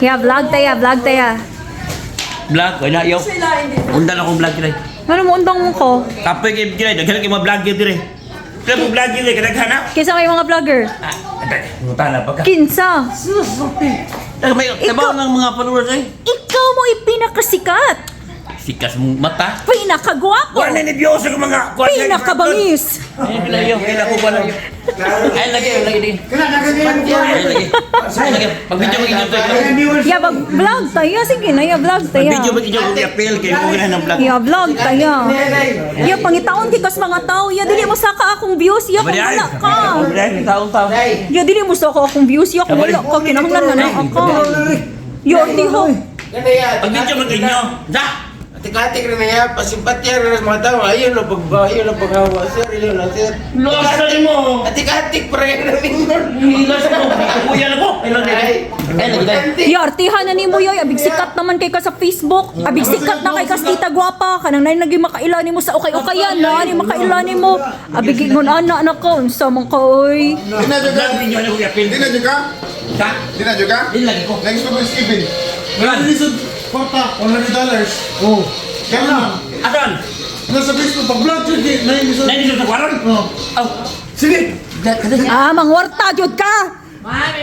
Ya, vlog tayo, vlog tayo. Vlog, wala yaw. Undan akong vlog dire. Ano mo undang mo ko? Kapoy kay dire, daghan kay mga vlog dire. Kaya mo vlog dire kadaghan na. Kinsa may mga vlogger? Ngutana pa ka. Kinsa? May tabaw ng mga followers ay. Ikaw mo ipinakasikat. Sikas mong mata. Pinakagwapo. Wala ni Dios ang mga Pinakabangis. Ay bilayo, kaya ko wala. Ay lagi din. Ay lagi. Pag video mo inyo to. Ya, vlog tayo. Sige na, ya, vlog tayo. Video mo inyo ko i-appeal kay mo gina ng vlog. Ya, vlog tayo. Ya, pangitaon di kas mga tao. Ya, dili mo saka akong views. Ya, kung wala ka. Taon. Ya, dili mo saka akong views. Ya, kung wala ka. Kinahanglan na ako. Ya, di ho. Pag video mo inyo. Da. Atik-atik rin na yan, pasimpatya rin sa mga tao. Ayun lang paghawa, sir. Ayun lang, sir. Lost na mo. Atik-atik pa rin na rin nun. Lost mo. Kuya na ko. Ay lagi. Ya, artihan na ni mo yoy. Abig sikat naman kay ka sa Facebook. Abig sikat na kay ka sa tita gwapa. Kanang na naging makailani mo sa ukay-ukayan na. Ani makailani mo. Abig ingon anak na ko. Unsa man ka oy. Di na juga? Video na ko i-appeal. Di na juga? Da. Di na juga? Din lagi ko. Next one is Kevin. Wala. Lisod, kwarta, $100. Oh. Kaya na. Asan? Nasa Facebook, pag-vlog yun, di na yung lisod. Nandito sa kwaron? Oh. Oh. Sige. Ah, mangwarta jud ka.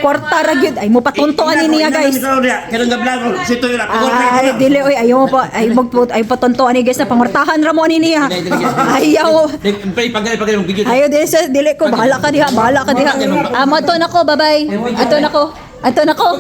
Kwarta ra gyud. Ay mo patuntuan ni niya guys. Kaya nga vlog. Sito yun. Ay, dili oy, ayaw mo pa. Ay magput ay patuntuan ni guys na pangwartahan ra mo ni niya. Ayaw. Pagkali mong video. Ayaw dili sa dili ko bahala ka diha, bahala ka diha. Mato na ko, bye-bye. Ato na ko. Ato na ko.